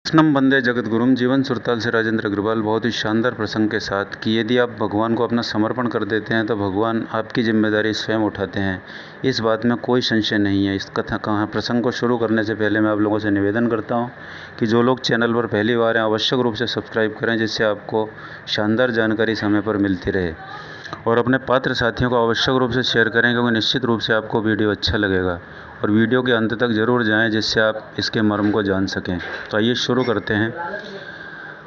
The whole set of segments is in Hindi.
कृष्णम वंदे जगद्गुरुम जीवन सुरताल से राजेंद्र अग्रवाल बहुत ही शानदार प्रसंग के साथ कि यदि आप भगवान को अपना समर्पण कर देते हैं तो भगवान आपकी जिम्मेदारी स्वयं उठाते हैं। इस बात में कोई संशय नहीं है। इस कथा प्रसंग को शुरू करने से पहले मैं आप लोगों से निवेदन करता हूं कि जो लोग चैनल पर पहली बार हैं आवश्यक रूप से सब्सक्राइब करें, जिससे आपको शानदार जानकारी समय पर मिलती रहे, और अपने पात्र साथियों को आवश्यक रूप से शेयर करें, क्योंकि निश्चित रूप से आपको वीडियो अच्छा लगेगा। और वीडियो के अंत तक ज़रूर जाएं, जिससे आप इसके मर्म को जान सकें। तो आइए शुरू करते हैं।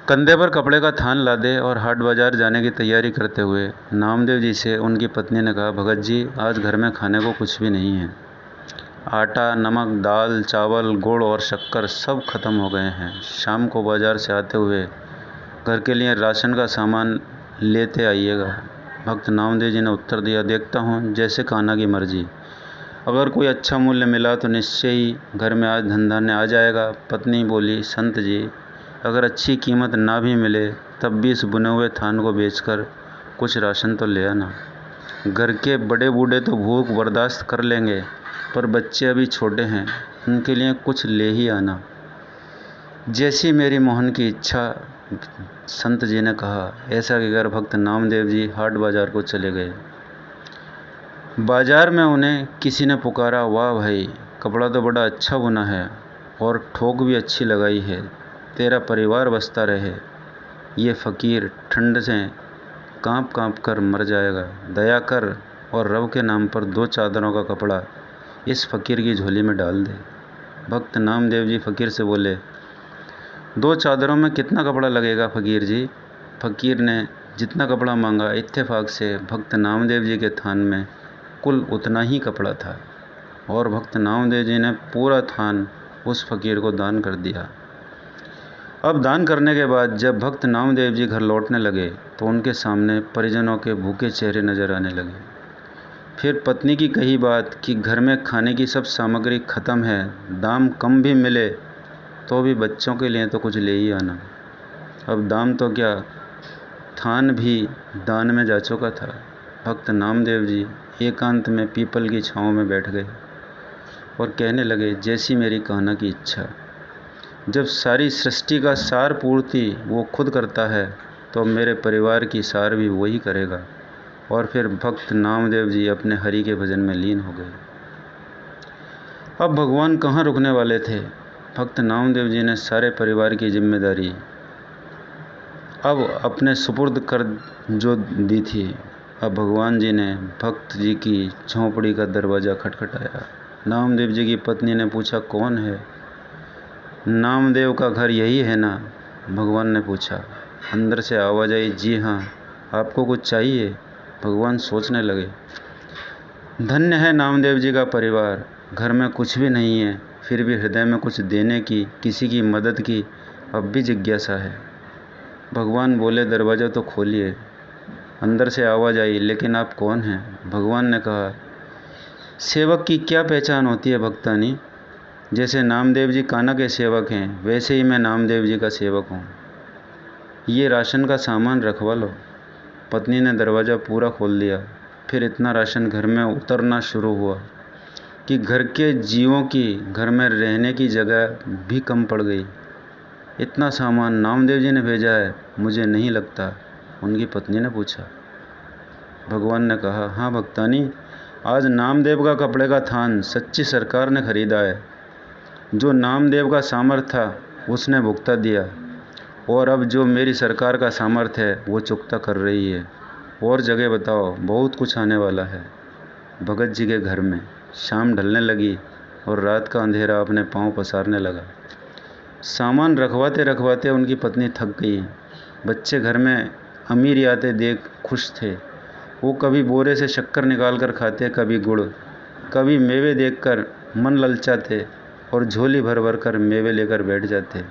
कंधे पर कपड़े का थान लादे और हाट बाजार जाने की तैयारी करते हुए नामदेव जी से उनकी पत्नी ने कहा, भगत जी, आज घर में खाने को कुछ भी नहीं है। आटा, नमक, दाल, चावल, गुड़ और शक्कर सब खत्म हो गए हैं। शाम को बाजार से आते हुए घर के लिए राशन का सामान लेते आइएगा। भक्त नामदेव जी ने उत्तर दिया, देखता हूँ, जैसे कान्हा की मर्जी। अगर कोई अच्छा मूल्य मिला तो निश्चय ही घर में आज धन धान्य आ जाएगा। पत्नी बोली, संत जी, अगर अच्छी कीमत ना भी मिले तब भी इस बुने हुए थान को बेचकर कुछ राशन तो ले आना। घर के बड़े बूढ़े तो भूख बर्दाश्त कर लेंगे, पर बच्चे अभी छोटे हैं, उनके लिए कुछ ले ही आना। जैसी मेरी मोहन की इच्छा, संत जी ने कहा। ऐसा कहकर भक्त नामदेव जी हाट बाजार को चले गए। बाजार में उन्हें किसी ने पुकारा, वाह भाई, कपड़ा तो बड़ा अच्छा बुना है और ठोक भी अच्छी लगाई है, तेरा परिवार बसता रहे। ये फ़कीर ठंड से कांप कांप कर मर जाएगा। दया कर और रब के नाम पर 2 चादरों का कपड़ा इस फ़कीर की झोली में डाल दे। भक्त नामदेव जी फ़कीर से बोले, 2 चादरों में कितना कपड़ा लगेगा फ़कीर जी? फ़कीर ने जितना कपड़ा मांगा, इत्तेफाक से भक्त नामदेव जी के थान में कुल उतना ही कपड़ा था, और भक्त नामदेव जी ने पूरा थान उस फ़कीर को दान कर दिया। अब दान करने के बाद जब भक्त नामदेव जी घर लौटने लगे तो उनके सामने परिजनों के भूखे चेहरे नज़र आने लगे। फिर पत्नी की कही बात कि घर में खाने की सब सामग्री ख़त्म है, दाम कम भी मिले तो भी बच्चों के लिए तो कुछ ले ही आना। अब दाम तो क्या, थान भी दान में जा चुका था। भक्त नामदेव जी एकांत में पीपल की छाँव में बैठ गए और कहने लगे, जैसी मेरी कान्हा की इच्छा। जब सारी सृष्टि का सार पूर्ति वो खुद करता है तो मेरे परिवार की सार भी वही करेगा। और फिर भक्त नामदेव जी अपने हरि के भजन में लीन हो गए। अब भगवान कहाँ रुकने वाले थे। भक्त नामदेव जी ने सारे परिवार की जिम्मेदारी अब अपने सुपुर्द कर जो दी थी। अब भगवान जी ने भक्त जी की झोंपड़ी का दरवाज़ा खटखटाया। नामदेव जी की पत्नी ने पूछा, कौन है? नामदेव का घर यही है ना? भगवान ने पूछा। अंदर से आवाज़ आई, जी हाँ, आपको कुछ चाहिए? भगवान सोचने लगे, धन्य है नामदेव जी का परिवार। घर में कुछ भी नहीं है, फिर भी हृदय में कुछ देने की, किसी की मदद की अब भी जिज्ञासा है। भगवान बोले, दरवाज़ा तो खोलिए। अंदर से आवाज़ आई, लेकिन आप कौन हैं? भगवान ने कहा, सेवक की क्या पहचान होती है भक्तानी? जैसे नामदेव जी कान्हा के सेवक हैं, वैसे ही मैं नामदेव जी का सेवक हूँ। ये राशन का सामान रखवा लो। पत्नी ने दरवाज़ा पूरा खोल दिया। फिर इतना राशन घर में उतरना शुरू हुआ कि घर के जीवों की घर में रहने की जगह भी कम पड़ गई। इतना सामान नामदेव जी ने भेजा है? मुझे नहीं लगता, उनकी पत्नी ने पूछा। भगवान ने कहा, हाँ भक्तानी, आज नामदेव का कपड़े का थान सच्ची सरकार ने खरीदा है। जो नामदेव का सामर्थ्य था उसने भुगता दिया, और अब जो मेरी सरकार का सामर्थ्य है वो चुकता कर रही है। और जगह बताओ, बहुत कुछ आने वाला है। भगत जी के घर में शाम ढलने लगी और रात का अंधेरा अपने पांव पसारने लगा। सामान रखवाते रखवाते उनकी पत्नी थक गई। बच्चे घर में अमीर आते देख खुश थे। वो कभी बोरे से शक्कर निकाल कर खाते, कभी गुड़, कभी मेवे देखकर मन ललचाते और झोली भर भर कर मेवे लेकर बैठ जाते।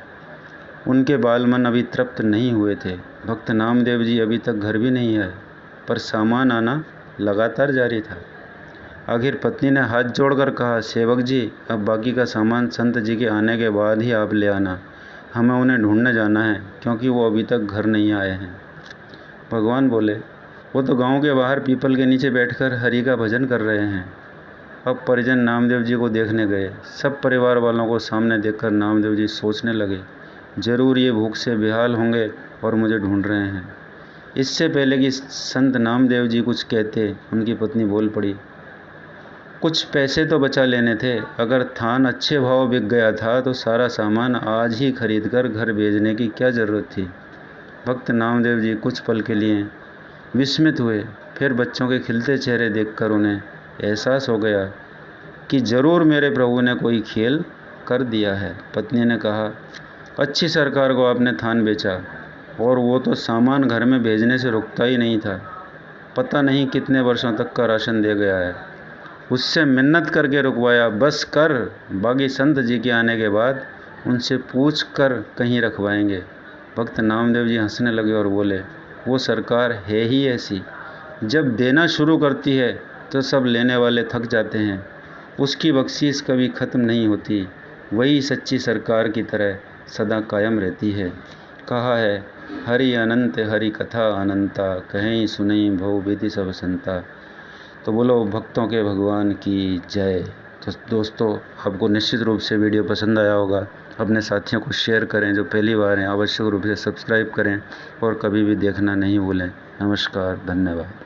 उनके बाल मन अभी तृप्त नहीं हुए थे। भक्त नामदेव जी अभी तक घर भी नहीं आए, पर सामान आना लगातार जारी था। आखिर पत्नी ने हाथ जोड़कर कहा, सेवक जी, अब बाकी का सामान संत जी के आने के बाद ही आप ले आना। हमें उन्हें ढूंढने जाना है, क्योंकि वो अभी तक घर नहीं आए हैं। भगवान बोले, वो तो गांव के बाहर पीपल के नीचे बैठकर हरि का भजन कर रहे हैं। अब परिजन नामदेव जी को देखने गए। सब परिवार वालों को सामने देखकर नामदेव जी सोचने लगे, ज़रूर ये भूख से बेहाल होंगे और मुझे ढूंढ रहे हैं। इससे पहले कि संत नामदेव जी कुछ कहते, उनकी पत्नी बोल पड़ी, कुछ पैसे तो बचा लेने थे। अगर थान अच्छे भाव बिक गया था तो सारा सामान आज ही खरीद कर घर भेजने की क्या ज़रूरत थी। भक्त नामदेव जी कुछ पल के लिए विस्मित हुए, फिर बच्चों के खिलते चेहरे देखकर उन्हें एहसास हो गया कि ज़रूर मेरे प्रभु ने कोई खेल कर दिया है। पत्नी ने कहा, अच्छी सरकार को आपने थान बेचा, और वो तो सामान घर में भेजने से रुकता ही नहीं था। पता नहीं कितने वर्षों तक का राशन दे गया है। उससे मिन्नत करके रुकवाया, बस कर, बाकी संत जी के आने के बाद उनसे पूछ कर कहीं रखवाएंगे। भक्त नामदेव जी हंसने लगे और बोले, वो सरकार है ही ऐसी, जब देना शुरू करती है तो सब लेने वाले थक जाते हैं। उसकी बख्शीश कभी ख़त्म नहीं होती, वही सच्ची सरकार की तरह सदा कायम रहती है। कहा है, हरि अनंत हरि कथा अनंता, कहीं सुनई भव विधि सब संता। तो बोलो भक्तों के भगवान की जय। तो दोस्तों, आपको निश्चित रूप से वीडियो पसंद आया होगा। अपने साथियों को शेयर करें, जो पहली बार हैं आवश्यक रूप से सब्सक्राइब करें और कभी भी देखना नहीं भूलें। नमस्कार, धन्यवाद।